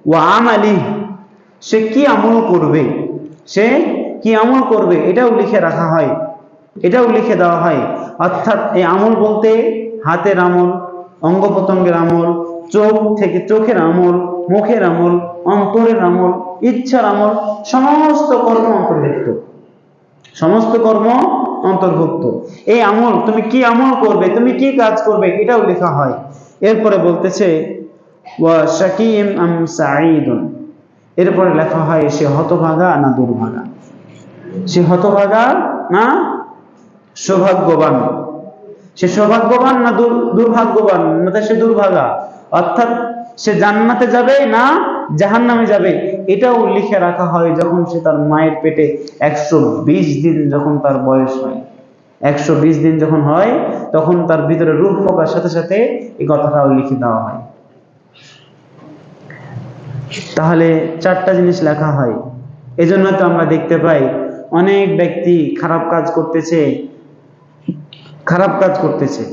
ওয়া আমালি, সে কি আমল করবে, সে কি আমল করবে এটাও লিখে রাখা হয়, এটাও লিখে দেওয়া হয়। অর্থাৎ এই আমল বলতে হাতের আমল, অঙ্গ প্রত্যঙ্গের আমল, চোখ থেকে চোখের আমল, মুখের আমল, অন্তরের আমল, ইচ্ছার আমল, সমস্ত কর্ম অন্তর্ভুক্ত, সমস্ত কর্ম অন্তর্ভুক্ত। এই আমল, তুমি কি আমল করবে, তুমি কি কাজ করবে এটাও লেখা হয়। এরপরে বলতেছে ওয়া শাকিম আম সাঈদুন, এরপরে লেখা হয় সে হতভাগা না দুর্ভাগা, সে হতভাগা না সৌভাগ্যবান, সে সৌভাগ্যবান না দুর্ভাগ্যবান, না সে দুর্ভাগা। অর্থাৎ সে জান্নাতে যাবে না জাহান্নামে যাবে, এটাও লিখে রাখা হয় যখন সে তার মায়ের পেটে 120 দিন যখন তার বয়স হয়, 120 দিন যখন হয় তখন তার ভিতরে রূহ ফোকার সাথে সাথে এই কথাটাও লিখে দেওয়া হয়। তাহলে 4টা জিনিস লেখা হয়। এজন্য তো আমরা দেখতে পাই অনেক ব্যক্তি খারাপ কাজ করতেছে,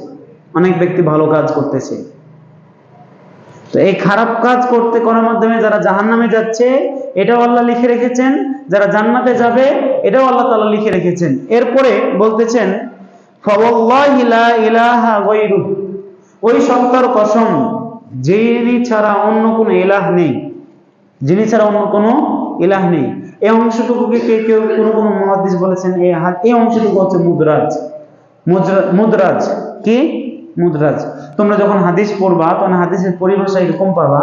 অনেক ব্যক্তি ভালো কাজ করতেছে। তো এই খারাপ কাজ করার মাধ্যমে যারা জাহান্নামে যাচ্ছে এটাও আল্লাহ লিখে রেখেছেন, যারা জান্নাতে যাবে এটাও আল্লাহ তাআলা লিখে রেখেছেন। এরপরে বলতেছেন ফাওয়াল্লাহি লা ইলাহা গায়রুহু, ওই সত্তার কসম যিনি ছাড়া অন্য কোনো ইলাহ নেই, যিনি ছাড়া অন্য কোনো ইলাহ নেই। এই অংশটুকুকে কেউ কোনো মুহাদ্দিস বলেছেন এই অংশটুকু হচ্ছে মুদরাজ। মুদরাজ কি? মুদরাজ। তোমরা যখন হাদিস পড়বা তখন হাদিসের পরিভাষা এরকম পাবা,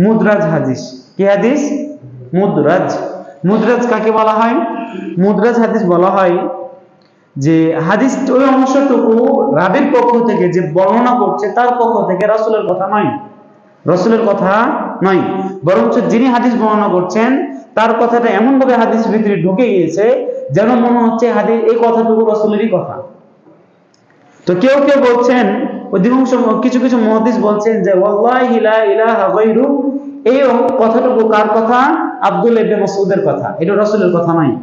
মুদরাজ হাদিস। কি হাদিস? মুদরাজ। মুদরাজ কাকে বলা হয়? মুদরাজ হাদিস বলা হয় যে হাদিস ওই অংশটুকু রাবীর পক্ষ থেকে যে বর্ণনা করছে তার পক্ষ থেকে, রাসূলের কথা নয়, রাসূলের কথা নয়, বরঞ্চ যিনি হাদিস বর্ণনা করছেন তার কথাটা এমন ভাবে হাদিসের ভিতরে ঢুকে গিয়েছে যেন মনে হচ্ছে হাদিস এই কথাটুকু রাসূলেরই কথা। তো কেউ বলছেন, অধিকাংশ কিছু মুহাদ্দিস বলছেন যে ওয়াল্লাহি লা ইলাহা গায়রু, এই কথাটুকু কার কথা? আব্দুল্লাহ ইবনে মাসউদের কথা, এটা রাসূলের কথা নয়।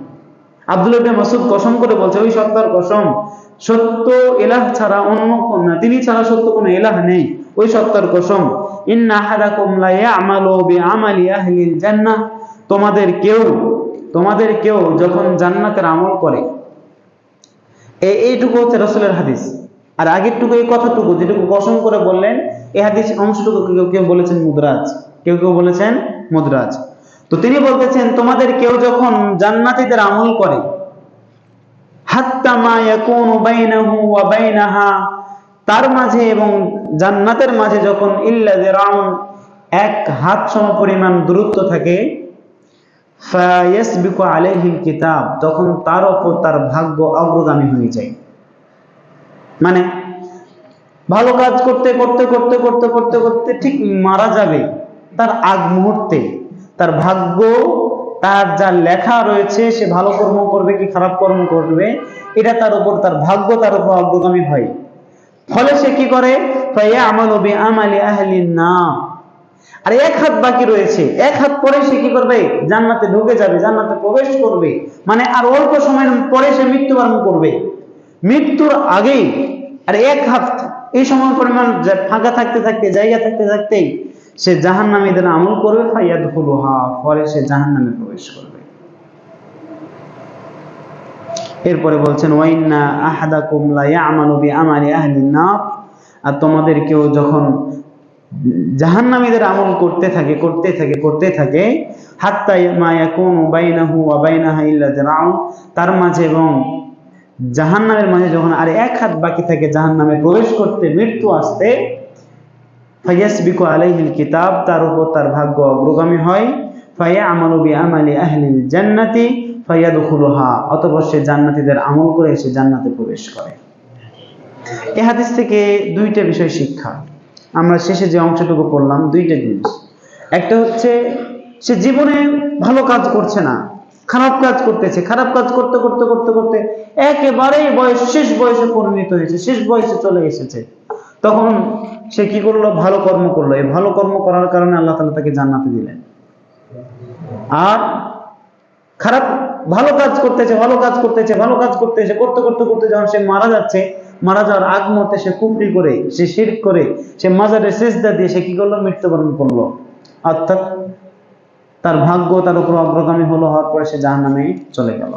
আব্দুল্লাহ ইবনে মাসউদ কসম করে বলছে ওই সত্তার কসম, সত্য ইলাহ ছাড়া অন্য কোনো, তিনি ছাড়া সত্য কোনো ইলাহ নেই, ওই সত্তার কসম। ইন্না আহাদাকুম লা ইয়ামালু বিআমালি আহলিল জান্নাহ, তোমাদের কেউ যখন জান্নাতের আমল করে, এইটুকু হচ্ছে রাসূলের হাদিস। আর আগেরটুকু এই কথাটুকু যেটুকু কসম করে বললেন এই হাদিস অংশটুকু কেউ বলেছেন মুদরাজ, কেউ বলেছেন মুদরাজ। তো তিনি বলতেছেন তোমাদের কেউ যখন জান্নাতীদের আমল করে, হাত্তা মা ইয়াকুনু বাইনাহু ওয়া বাইনাহা, তার মাঝে এবং জান্নাতের মাঝে যখন ইল্লা যিরাউন, এক হাত সম পরিমাণ দূরত্ব থাকে, ফায়াসবিকু আলাইহিল কিতাব, তখন তার উপর তার ভাগ্য অগ্রগামী হয়ে যায়। মানে ভালো কাজ করতে করতে করতে করতে করতে করতে ঠিক মারা যাবে, তার আগ মুহূর্তে তার ভাগ্য, তার যা লেখা রয়েছে, সে ভালো কর্ম করবে কি খারাপ কর্ম করবে, এটা তার উপর, তার ভাগ্য তার উপর অগ্রগামী হয়। ফলে সে কি করে, ফায়ামালু বিআমালি আহলিন নার, আর এক হাত বাকি রয়েছে, এক হাত পরে সে কি করবে, জান্নাতে ঢুকে যাবে, জান্নাতে প্রবেশ করবে। মানে আর অল্প সময় পরে সে মৃত্যুবরণ করবে, মৃত্যুর আগেই। আর এক হাত এই সময় পরিমাণ ফাঁকা থাকতে থাকতে, জায়গা থাকতে থাকতেই সে জাহান্নামীদের আমল করবে, ফায়াদখুলুহা, পরে সে জাহান্নামে প্রবেশ করবে। এরপরে বলছেন ওয়াইন্না আহাদাকুম লা ইয়ামালু বিআমালি আহলিন নার, আর তোমাদের কেউ যখন জাহান্নামীদের আমল করতে থাকে করতে থাকে করতে থাকে, হাত্তা মা ইয়াকুনু বাইনাহু ওয়া বাইনাহা ইল্লা যিরাউন, তার মাঝে এবং জাহান্নামের মাঝে যখন আর এক হাত বাকি থাকে জাহান্নামে প্রবেশ করতে, মৃত্যু আসতে, ফায়াসবিকু আলাইহিল কিতাব, তার উপর তার ভাগ্য অগ্রগামী হয়। ফায়ামালু বিআমালি আহলিল জান্নাতি ফায়াদখুলুহা, অতঃপর সে জান্নাতীদের আমল করে সে জান্নাতে প্রবেশ করে। এই হাদিস থেকে দুইটা বিষয় শিক্ষা আমরা শেষে যে অংশটুকু পড়লাম, দুইটা জিনিস। একটা হচ্ছে সে জীবনে ভালো কাজ করছে না, খারাপ কাজ করতেছে, খারাপ কাজ করতে করতে করতে করতে একেবারেই বয়স, শেষ বয়সে পরিণত হয়েছে, শেষ বয়সে চলে এসেছে, তখন সে কি করলো, ভালো কর্ম করলো। এই ভালো কর্ম করার কারণে আল্লাহ তাআলা তাকে জান্নাতে দিলেন। আর খারাপ, ভালো কাজ করতেছে ভালো কাজ করতেছে ভালো কাজ করতেছে করতে করতে করতে যখন সে মারা যাচ্ছে, মারা যাওয়ার আগ মুহূর্তে সে কুফরি করে, সে শিরক করে, সে মাজারে সিজদা দিয়ে সে কি করলো, মৃত্যুবরণ করলো। অর্থাৎ তার ভাগ্য তার উপর অগ্রগামী হলো, হওয়ার পরে সে জাহান্নামে চলে গেল।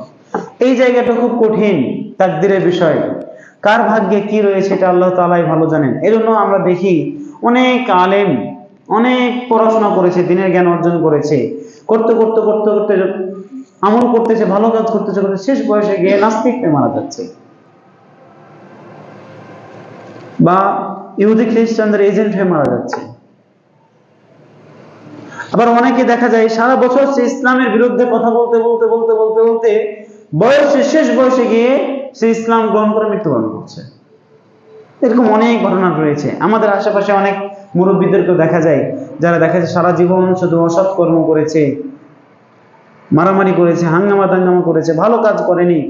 এই জায়গাটা খুব কঠিন, তাকদীরের বিষয়, কার ভাগ্যে কি রয়েছে এটা আল্লাহ তাআলাই ভালো জানেন। এজন্য আমরা দেখি অনেক আলেম অনেক পড়াশোনা করেছে, দিনের জ্ঞান অর্জন করেছে, করতে করতে করতে করতে আমল করতেছে, ভালো কাজ করতেছে, শেষ বয়সে গিয়ে নাস্তিক হয়ে মারা যাচ্ছে, বা ইহুদি খ্রিস্টানদের এজেন্ট হয়ে মারা যাচ্ছে। আবার অনেকে দেখা যায় সারা বছর সে ইসলামের বিরুদ্ধে কথা বলতে বলতে বলতে বলতে বলতে বয়সে, শেষ বয়সে গিয়ে সে ইসলাম গ্রহণ করে মৃত্যুবরণ করছে। এরকম অনেক ঘটনা রয়েছে। আমাদের আশেপাশে অনেক মুরব্বীদেরকেও দেখা যায়, যারা দেখা যায় সারা জীবন শুধু অসৎ কর্ম করেছে, মারামারি করেছে, হাঙ্গামা দাঙ্গামা করেছে, ভালো কাজ করেনি,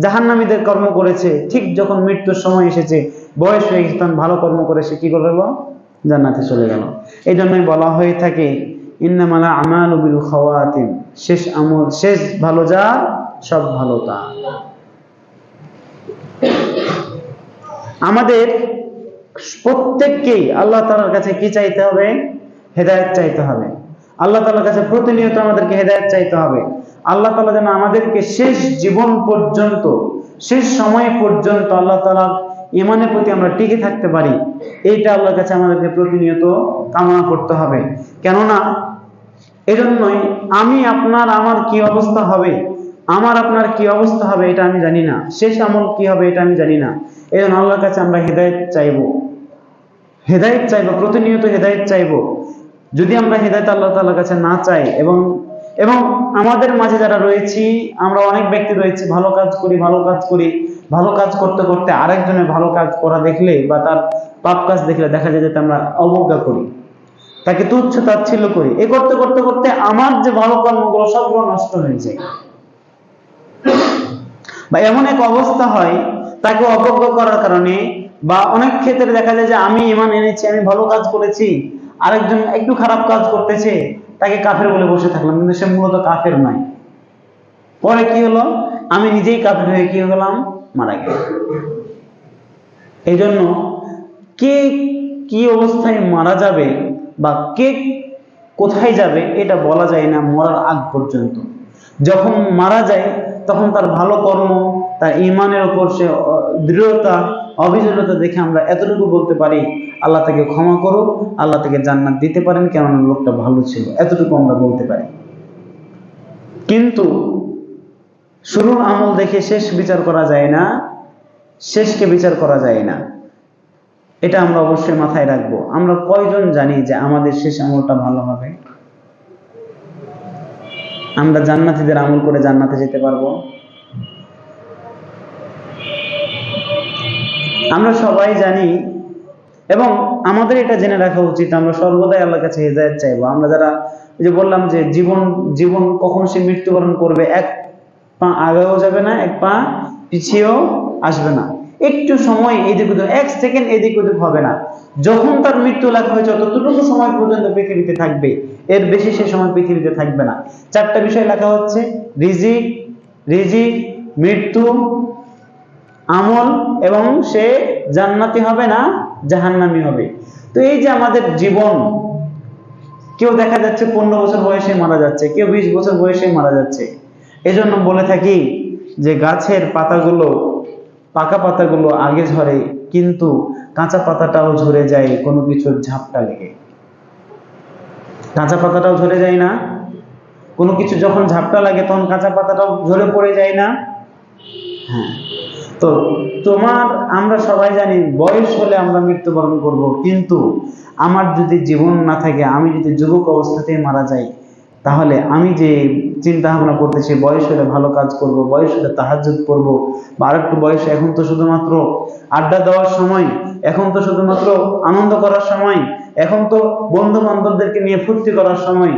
জাহান্নামীদের কর্ম করেছে। ঠিক যখন মৃত্যুর সময় এসেছে, বয়স হয়ে গেছে, তখন ভালো কর্ম করে সে কি করে গেল, জান্নাতে চলে গেল। এই জন্যই বলা হয়ে থাকে ইন্নামাল আমালু বিল খাওয়াতিম, শেষ আমল, শেষ ভালো যা সব ভালো তা। আমাদের প্রত্যেককেই আল্লাহ তাআলার কাছে কি চাইতে হবে, হেদায়েত চাইতে হবে। আল্লাহ তাআলার কাছে প্রতিনিয়ত আমাদেরকে হেদায়েত চাইতে হবে। আল্লাহ তাআলা যেন আমাদেরকে শেষ জীবন পর্যন্ত, শেষ সময় পর্যন্ত আল্লাহ তাআলার ঈমানের প্রতি আমরা টিকে থাকতে পারি, এইটা আল্লাহর কাছে আমাদেরকে প্রতিনিয়ত কামনা করতে হবে। কেননা এজন্যই আমি আপনার আমার কি অবস্থা হবে, আমার আপনার কি অবস্থা হবে এটা আমি জানি না, শেষ আমল কি হবে এটা আমি জানি না। এজন্য আল্লাহর কাছে আমরা হেদায়েত চাইবো, হেদায়েত চাইবো, প্রতিনিয়ত হেদায়েত চাইবো। যদি আমরা হেদায়েত আল্লাহ তাআলার কাছে না চাই, এবং এবং আমাদের মাঝে যারা রয়েছি, আমরা অনেক ব্যক্তি রয়েছে ভালো কাজ করি, ভালো কাজ করি, ভালো কাজ করতে করতে আরেকজনের ভালো কাজ করা দেখলে বা তার পাপ কাজ দেখলে দেখা যায় যে আমরা অবজ্ঞা করি, তাকে তুচ্ছ তাচ্ছিল্য করি। এ করতে করতে করতে আমার যে ভালো কর্মগুলো সবগুলো নষ্ট হয়ে যায়, বা এমন এক অবস্থা হয় তাকে অবজ্ঞা করার কারণে। বা অনেক ক্ষেত্রে দেখা যায় যে আমি ঈমান এনেছি, আমি ভালো কাজ করেছি, আরেকজন একটু খারাপ কাজ করতেছে, তাকে কাফের বলে বসে থাকলাম, কিন্তু সে মূলত কাফের নয়। পরে কি হলো, আমি নিজেই কাফের হয়ে কি হলাম, মারা গেলাম। এই জন্য কে কি অবস্থায় মারা যাবে বা কে কোথায় যাবে এটা বলা যায় না মরার আগ পর্যন্ত। যখন মারা যায় তখন তার ভালো কর্ম, তার ঈমানের উপর সে দৃঢ়তা, অবিচলতা দেখে আমরা এতটুকু বলতে পারি, আল্লাহ তাকে ক্ষমা করুক, আল্লাহ তাকে জান্নাত দিতে পারেন, কেননা লোকটা ভালো ছিল, এতটুকু আমরা বলতে পারি। কিন্তু শুরুর আমল দেখে শেষ বিচার করা যায় না, শেষকে বিচার করা যায় না। এটা আমরা অবশ্যই মাথায় রাখবো। আমরা কয়জন জানি যে আমাদের শেষ আমলটা ভালো হবে? আমরা জান্নাতীদের আমল করে জান্নাতে যেতে পারবো? আমরা সবাই জানি, এবং আমাদের এটা জেনে রাখা উচিত, আমরা সর্বদাই আল্লাহর কাছে হেদায়েত চাইবো। আমরা যারা যে বললাম যে জীবন কখন সে মৃত্যুবরণ করবে, এক পা আগেও যাবে না, এক পা পিছিয়েও আসবে না। একটু সময় এদিক ওদিক, 1 সেকেন্ড এদিক ওদিক হবে না। যখন তার মৃত্যু লেখা হয়েছে ততটুকু সময় পর্যন্ত পৃথিবীতে থাকবে, এর বেশি সে সময় পৃথিবীতে থাকবে না। 4টা বিষয় লেখা হচ্ছে: রিজিক, মৃত্যু, আমল, এবং সে জান্নাতি হবে না জাহান্নামী হবে। তো এই যে আমাদের জীবন, কেউ দেখা যাচ্ছে 15 বছর বয়সে মারা যাচ্ছে, কেউ 20 বছর বয়সে মারা যাচ্ছে। এজন্য বলে থাকি যে গাছের পাতাগুলো, পাকা পাতাগুলো আগে ঝরে, কিন্তু কাঁচা পাতাটাও ঝরে যায় কোনো কিছুর ঝাপটা লেগে। কাঁচা পাতাটাও ঝরে যায় না? কোনো কিছু যখন ঝাপটা লাগে তখন কাঁচা পাতাটাও ঝরে পড়ে যায় না? হ্যাঁ। তো আমরা সবাই জানি বয়স হলে আমরা মৃত্যুবরণ করব, কিন্তু আমার যদি জীবন না থাকে, আমি যদি যুবক অবস্থাতেই মারা যাই, তাহলে আমি যে চিন্তা ভাবনা করতেছি বয়স হলে ভালো কাজ করব, বয়স হলে তাহাজ্জুদ করব, বা আরেকটু বয়স, এখন তো শুধুমাত্র আড্ডা দেওয়ার সময়, এখন তো শুধুমাত্র আনন্দ করার সময়, এখন তো বন্ধু বান্ধবদেরকে নিয়ে ফুর্তি করার সময়,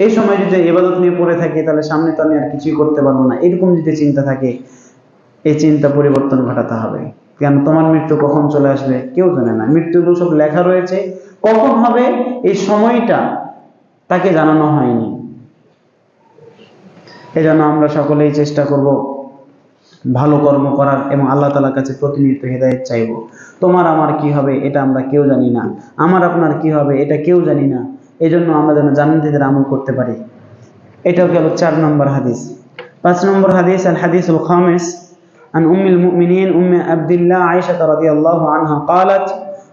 এই সময় যদি ইবাদত নিয়ে পড়ে থাকি তাহলে সামনে তো আমি আর কিছুই করতে পারবো না, এরকম যদি চিন্তা থাকে, এই চিন্তা পরিবর্তন ঘটাতে হবে। কেন? তোমার মৃত্যু কখন চলে আসবে কেউ জানে না। মৃত্যুগুলো সব লেখা রয়েছে, কখন হবে এই সময়টা তাকে জানানো হয়নি। এজন্য আমরা সকলেই চেষ্টা করব ভালো কর্ম করার এবং আল্লাহ তাআলার কাছে প্রতিনিয়ত হেদায়েত চাইব। তোমার আমার কি হবে এটা আমরা কেউ জানি না, আমার আপনার কি হবে এটা কেউ জানি না। এজন্য আমরা যেন জান্নাতীদের আমল করতে পারি। এটাও গেল 4 নম্বর হাদিস। 5 নম্বর হাদিস, আল হাদিসুল খামিস عن أم المؤمنين أم عبد الله عائشة رضي الله عنها قالت: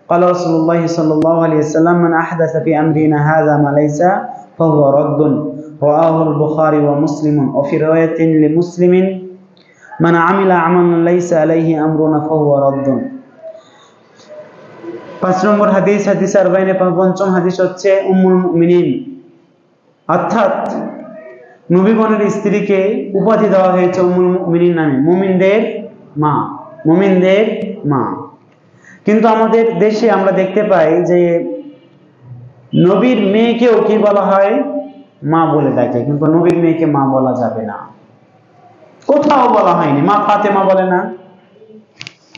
قال رسول الله صلى الله عليه وسلم: من أحدث في أمرنا هذا ما ليس فهو رد. رواه البخاري ومسلم. وفي رواية لمسلم: من عمل عملا ليس عليه أمرنا فهو رد. 5 নম্বর হাদিস, হাদিস 45 হাদিস হচ্ছে উম্মুল মুমিনিন, অর্থাৎ নবীগণের স্ত্রীকে উপাধি দেওয়া হয়েছে উম্মুল মুমিনিন নামে, মুমিনদের মা। কিন্তু আমাদের দেশে আমরা দেখতে পাই যে নবীর মেয়েকেও কি বলা হয়? মা বলে ডাকে, কিন্তু নবীর মেয়েকে মা বলা যাবে না। কোথাও বলা হয়নি। মা ফাতেমা বলে না,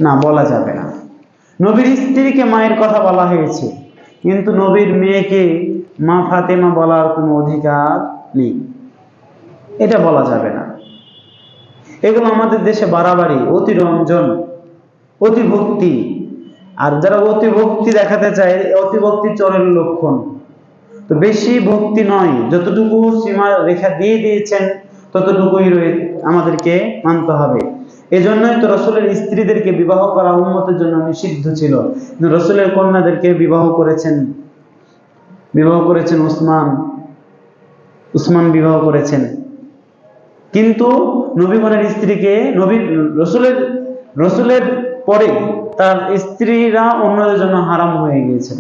না বলা যাবে না। নবীর স্ত্রীকে মায়ের কথা বলা হয়েছে, কিন্তু নবীর মেয়েকে মা ফাতেমা বলার কোনো অধিকার নেই, এটা বলা যাবে না। এগুলো আমাদের দেশে বাড়াবাড়ি, অতিরঞ্জন, অতিভক্তি। আর যারা অতিভক্তি দেখাতে চায়, অতিভক্তি চোরের লক্ষণ। তো বেশি ভক্তি নয়, যতটুকু সীমা রেখা দিয়ে দিয়েছেন ততটুকুই আমাদেরকে মানতে হবে। এজন্যই তো রাসূলের স্ত্রীদেরকে বিবাহ করা উম্মতের জন্য নিষিদ্ধ ছিল। রাসূলের কন্যাদেরকে বিবাহ করেছেন উসমান বিবাহ করেছেন, কিন্তু নবীগণের স্ত্রীকে রাসূলের পরে তার স্ত্রীরা অন্যদের জন্য হারাম হয়ে গিয়েছিল,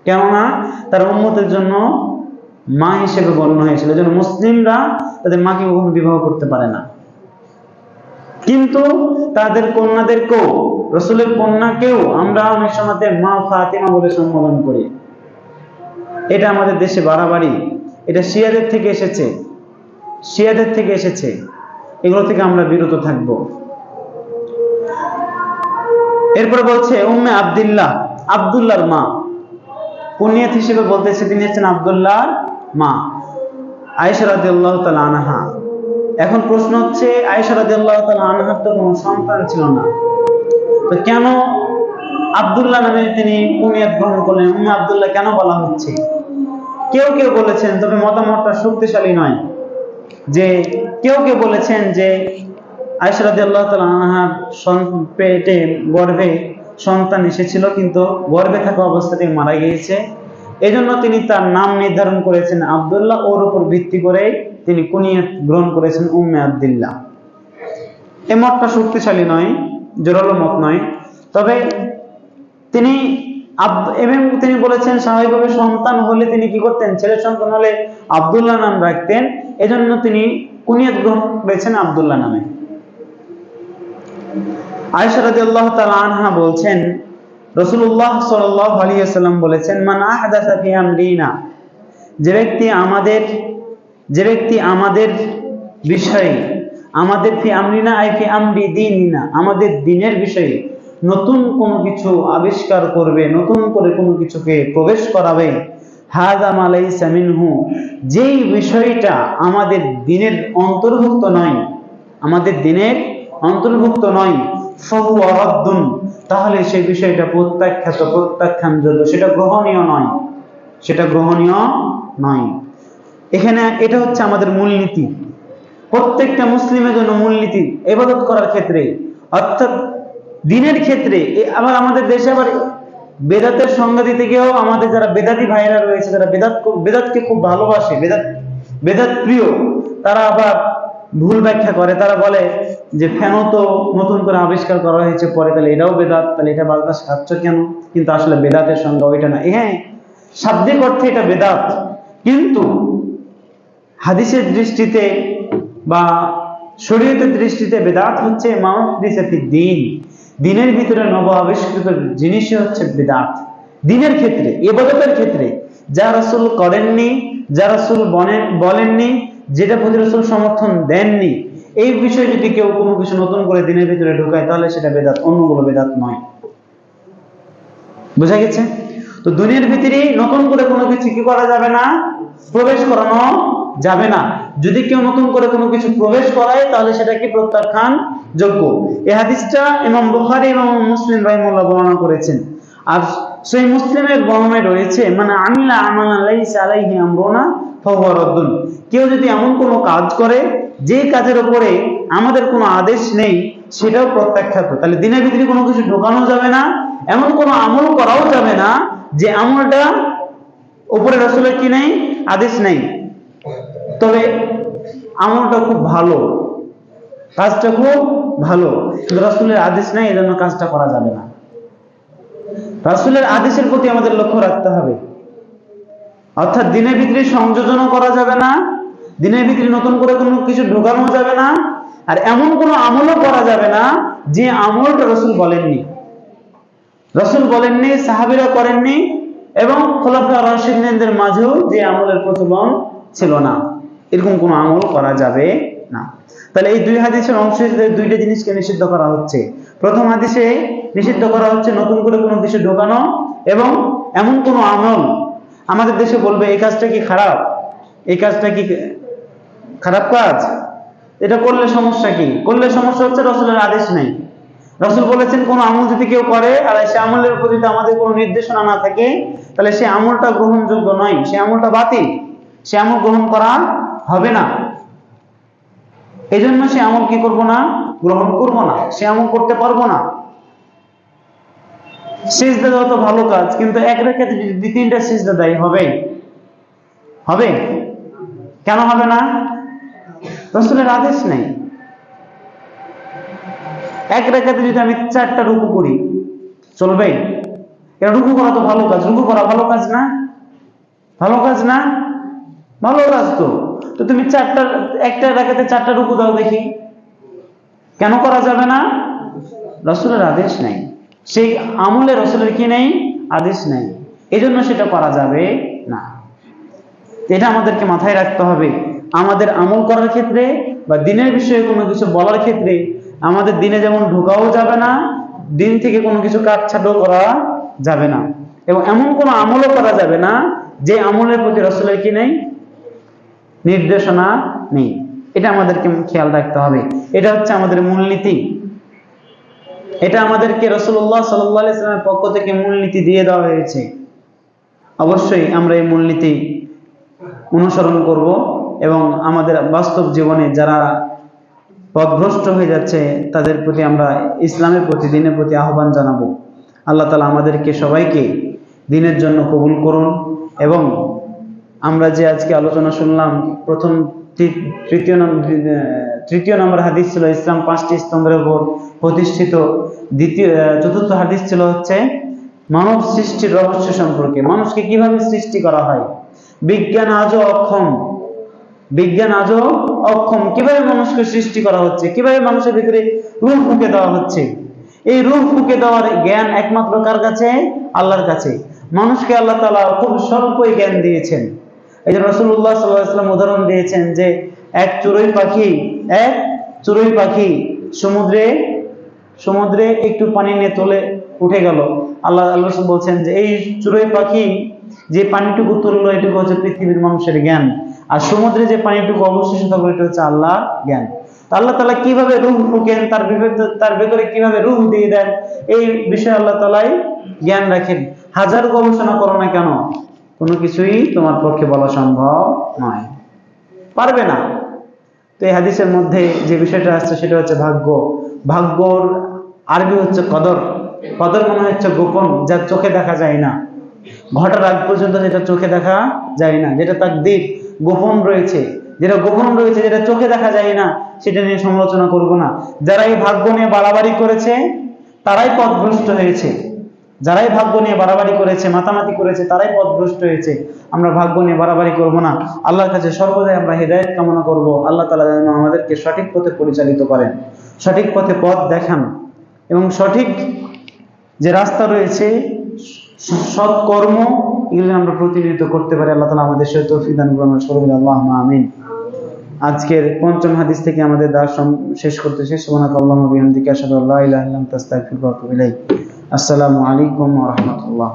কেননা তার উম্মতের জন্য মা হিসেবে গণ্য হয়েছিল। যেন মুসলিমরা তাদের মাকে কখনো বিবাহ করতে পারে না, কিন্তু তাদের কন্যাদেরকেও, রাসূলের কন্যাকেও আমরা অনেক সময় মা ফাতেমা বলে সম্বোধন করি। এটা আমাদের দেশে বাড়াবাড়ি, এটা শিয়াদের থেকে এসেছে। এগুলো থেকে আমরা বিরত থাকব। এরপরে বলছে উম্মে আব্দুল্লাহ, আব্দুল্লাহর মা, কুনিয়াত হিসেবে বলতেছে তিনি হচ্ছেন আব্দুল্লাহর মা, আয়েশা রাদিয়াল্লাহু তাআলা আনহা। এখন প্রশ্ন হচ্ছে, আয়েশা রাদিয়াল্লাহু তাআলা আনহার তো কোনো সন্তান ছিল না, তো কেন আব্দুল্লাহ নামে তিনি কুনিয়াত গ্রহণ করলেন? উম্মে আব্দুল্লাহ কেন বলা হচ্ছে? কেউ বলেছেন, তবে মতামতটা শক্তিশালী নয়, যে কেউ বলেছেন যে আয়েশা রাদিয়াল্লাহু তাআলা আনহার পেটে, গর্ভে সন্তান এসেছিল, কিন্তু গর্ভে থাকা অবস্থাতেই মারা গিয়েছে। এজন্য তিনি তার নাম নির্ধারণ করেছেন আব্দুল্লাহ, ওর উপর ভিত্তি করে তিনি কুনিয়াত গ্রহণ করেছেন উম্মে আব্দুল্লাহ। এই মতটা শক্তিশালী নয়, জোরালো মত নয়। তবে তিনি এবং তিনি বলেছেন স্বাভাবিকভাবে সন্তান হলে তিনি কি করতেন, ছেলে সন্তান হলে আব্দুল্লাহ নাম রাখতেন, এজন্য তিনি কুনিয়াত গ্রহণ করেছেন আব্দুল্লাহ নামে। আয়েশা রাদিয়াল্লাহু তাআলা আনহা বলছেন, রাসূলুল্লাহ সাল্লাল্লাহু আলাইহি ওয়াসাল্লাম বলেছেন, মান আহদাসা ফি আমরিনা, যে ব্যক্তি আমাদের বিষয়ে, আমাদের ফি আমরিনা আই ফি আমরি দীনিনা, আমাদের দ্বীনের বিষয়ে নতুন কোনো কিছু আবিষ্কার করবে, নতুন করে কোনো কিছুকে প্রবেশ করাবে, হাযা মা লাইসা মিনহু, যেই বিষয়টা আমাদের দ্বীনের অন্তর্ভুক্ত নয়, আমাদের দ্বীনের অন্তর্ভুক্ত নয়, ফাহুয়া রাদ্দুন, তাহলে সেই বিষয়টা প্রত্যাখ্যানযোগ্য, সেটা গ্রহণীয় নয়, সেটা গ্রহণীয় নয়। এখানে এটা হচ্ছে আমাদের মূলনীতি, প্রত্যেকটা মুসলিমের জন্য মূলনীতি ইবাদত করার ক্ষেত্রে, অর্থাৎ দ্বীনের ক্ষেত্রে। আবার আমাদের দেশে আবার বেদাতের সংজ্ঞা দিতে গিয়েও আমাদের যারা বেদাতি ভাইরা রয়েছে, যারা বেদাতকে খুব ভালোবাসে, বেদাত প্রিয়, তারা আবার ভুল ব্যাখ্যা করে। তারা বলে যে ফ্যানও তো নতুন করে আবিষ্কার করা হয়েছে পরে, তাহলে এটাও বেদাত, তাহলে এটা বাতাস খাচ্ছ কেন? কিন্তু আসলে বেদাতের সংজ্ঞা ওইটা না। হ্যাঁ, শাব্দিক অর্থে এটা বেদাত, কিন্তু হাদিসের দৃষ্টিতে বা শরীয়তের দৃষ্টিতে বেদাত হচ্ছে দ্বীনের ভিতরে নব আবিষ্কৃত জিনিসই হচ্ছে বেদাত। দ্বীনের ক্ষেত্রে, ইবাদতের ক্ষেত্রে যা রাসূল করেননি, যা রাসূল বলেননি, যেটা প্রতি রাসূল সমর্থন দেননি, এই বিষয়ে যদি কেউ কোনো কিছু নতুন করে দ্বীনের ভিতরে ঢোকায়, তাহলে সেটা বেদাত, অন্যগুলো বেদাত নয়। বুঝা গেছে? তো দুনিয়ার ভিতরে নতুন করে কোনো কিছু কি করা যাবে না, প্রবেশ করানো যাবে না। যদি কেউ নতুন করে কোনো কিছু প্রবেশ করায়, তাহলে সেটা কি প্রত্যাখ্যান যোগ্য। এই হাদিসটা ইমাম বুখারী এবং মুসলিম রাহিমাহুল্লাহ বর্ণনা করেছেন। আর সহিহ মুসলিমের বর্ণনায় রয়েছে, মানে আমিলা আমালান লাইসা আলাইহি আমরুনা ফাহুয়া রাদ্দুন, কেউ যদি এমন কোনো কাজ করে যে কাজের উপরে আমাদের কোনো আদেশ নেই, সেটাও প্রত্যাখ্যাত। তাহলে দ্বীনের ভিতরে কোনো কিছু ঢোকানো যাবে না, এমন কোনো আমল করাও যাবে না যে আমলটা উপরে রাসূলের কি নেই, আদেশ নেই। তবে আমলটা খুব ভালো, কাজটা খুব ভালো, কিন্তু রাসূলের আদেশ নেই, এজন্য কাজটা করা যাবে না। রাসূলের আদেশের প্রতি আমাদের লক্ষ্য রাখতে হবে। অর্থাৎ দ্বীনের ভিতরে সংযোজনও করা যাবে না, দ্বীনের ভিতরে নতুন করে কোনো কিছু ঢোকানো যাবে না, আর এমন কোনো আমলও করা যাবে না যে আমলটা রাসূল বলেননি, সাহাবীরা করেননি, এবং খোলাফায়ে রাশিদিনদের মাঝেও যে আমলের প্রচলন ছিল না, এরকম কোনো আমল করা যাবে না। তাহলে এই দুই হাদিসের অংশে দুইটা জিনিসকে নিষিদ্ধ করা হচ্ছে। প্রথম হাদিসে নিষিদ্ধ করা হচ্ছে নতুন করে কোনো কিছু ঢোকানো, এবং এমন কোনো আমল, আমাদের দেশে বলবে এই কাজটা কি খারাপ, এই কাজটা কি খারাপ কাজ, এটা করলে সমস্যা কি? করলে সমস্যা হচ্ছে রাসূলের আদেশ নেই। রাসূল বলেছেন কোন আমল যদি কেউ করে আর সে আমলের উপর যদি আমাদের কোনো নির্দেশনা না থাকে, তাহলে সে আমলটা গ্রহণযোগ্য নয়, সে আমলটা বাতিল, সে আমল গ্রহণ করা হবে না। এজন্য সে আমল কি করব না, গ্রহণ করব না, সে আমল করতে পারবো না। সিজদা দেওয়া তো ভালো কাজ, কিন্তু এক রাকাতে যদি দুই তিনটা সিজদা দেয় হবে? কেন হবে না? রাসূলের আদেশ নেই। এক রাকাতে যদি আমি 4টা রুকু করি, চলবে? এটা রুকু করা তো ভালো কাজ, রুকু করা ভালো কাজ না? ভালো কাজ না? ভালো কাজ তো। তো তুমি একটা রাকাতে 4টা রুকু দাও দেখি, কেন করা যাবে না? রাসূলের আদেশ নেই, সেই আমলে রাসূলের কি নেই, আদেশ নেই, এজন্য সেটা করা যাবে না। এটা আমাদেরকে মাথায় রাখতে হবে। আমাদের আমল করার ক্ষেত্রে বা দ্বীনের বিষয়ে কোনো কিছু বলার ক্ষেত্রে আমাদের দ্বীনে যেমন ঢোকাও যাবে না, দ্বীন থেকে কোনো কিছু কাটছাঁটও করা যাবে না, এবং এমন কোনো আমলও করা যাবে না যে আমলের প্রতি রাসূলের কি নেই, নির্দেশনা নেই। এটা আমাদেরকে খেয়াল রাখতে হবে। এটা হচ্ছে আমাদের মূলনীতি, এটা আমাদেরকে রাসূলুল্লাহ সাল্লাল্লাহু আলাইহি ওয়াসাল্লামের পক্ষ থেকে মূলনীতি দিয়ে দেওয়া হয়েছে। অবশ্যই আমরা এই মূলনীতি অনুসরণ করব, এবং আমাদের বাস্তব জীবনে যারা পথভ্রষ্ট হয়ে যাচ্ছে তাদের প্রতি আমরা ইসলামের প্রতি, দ্বীনের প্রতি আহ্বান জানাবো। আল্লাহ তাআলা আমাদেরকে সবাইকে দ্বীনের জন্য কবুল করুন। এবং আমরা যে আজকে আলোচনা শুনলাম, প্রথম তৃতীয় নম্বর হাদিস ছিল ইসলাম 5টি স্তম্ভের উপর প্রতিষ্ঠিত। চতুর্থ হাদিস ছিল হচ্ছে মানব সৃষ্টির রহস্য সম্পর্কে, মানুষকে কিভাবে সৃষ্টি করা হয়। বিজ্ঞান আজও অক্ষম কিভাবে মানুষকে সৃষ্টি করা হচ্ছে, কিভাবে মানুষের ভিতরে রূহ ফুঁকে দেওয়া হচ্ছে। এই রূহ ফুঁকে দেওয়ার জ্ঞান একমাত্র কার কাছে? আল্লাহর কাছে। মানুষকে আল্লাহ তাআলা খুব স্বল্পই জ্ঞান দিয়েছেন। এই যে রাসূলুল্লাহ সাল্লাল্লাহু আলাইহি ওয়াসাল্লাম উদাহরণ দিয়েছেন যে এক চড়ুই পাখি সমুদ্রে একটু পানি নিয়ে তোলে উঠে গেল। আল্লাহ বলছেন যে এই চড়ুই পাখি যে পানিটুকু তুললো এটুকু হচ্ছে পৃথিবীর মানুষের জ্ঞান, আর সমুদ্রে যে পানিটুকু অবশিষ্ট থাকলো এটা হচ্ছে আল্লাহর জ্ঞান। আল্লাহ তাআলা কিভাবে রূহ ফুঁকেন, তার ভেতরে কিভাবে রূহ দিয়ে দেন, এই বিষয়ে আল্লাহ তাআলাই জ্ঞান রাখেন। হাজার গবেষণা করো না কেন, কোনো কিছুই তোমার পক্ষে বলা সম্ভব নয়, পারবে না। তো এই হাদিসের মধ্যে যে বিষয়টা আসছে সেটা হচ্ছে ভাগ্যর আরবি হচ্ছে কদর মানে হচ্ছে গোপন, যা চোখে দেখা যায় না, ঘটার আগ পর্যন্ত যেটা চোখে দেখা যায় না, যেটা তাকদীর গোপন রয়েছে, যেটা চোখে দেখা যায় না, সেটা নিয়ে সমালোচনা করব না। যারা এই ভাগ্য নিয়ে বাড়াবাড়ি করেছে তারাই পথভ্রষ্ট হয়েছে, মাতামাতি করেছে তারাই পথভ্রষ্ট হয়েছে। আমরা ভাগ্য নিয়ে বাড়াবাড়ি করব না, আল্লাহর কাছে সর্বদাই আমরা হিদায়াত কামনা করব। আল্লাহ তাআলা যেন আমাদেরকে সঠিক পথে পরিচালিত করেন, সঠিক পথে পথ দেখান, এবং সঠিক যে রাস্তা রয়েছে সৎ কর্ম এগুলো আমরা প্রতিনিধিত্ব করতে পারি। আল্লাহ তাআলা আমাদের সেই তৌফিক দান করুন, সকলে আল্লাহুম্মা আমিন। আজকের পঞ্চম হাদিস থেকে আমাদের দাস শেষ করতেছি। সুবহানাকাল্লাহুম্মা ওয়া বিহামদিকা আশহাদু আল্লা ইলাহা ইল্লা আনতা আস্তাগফিরুকা ওয়া আতুবু ইলাইক। আসসালামু আলাইকুম ওয়া রাহমাতুল্লাহ।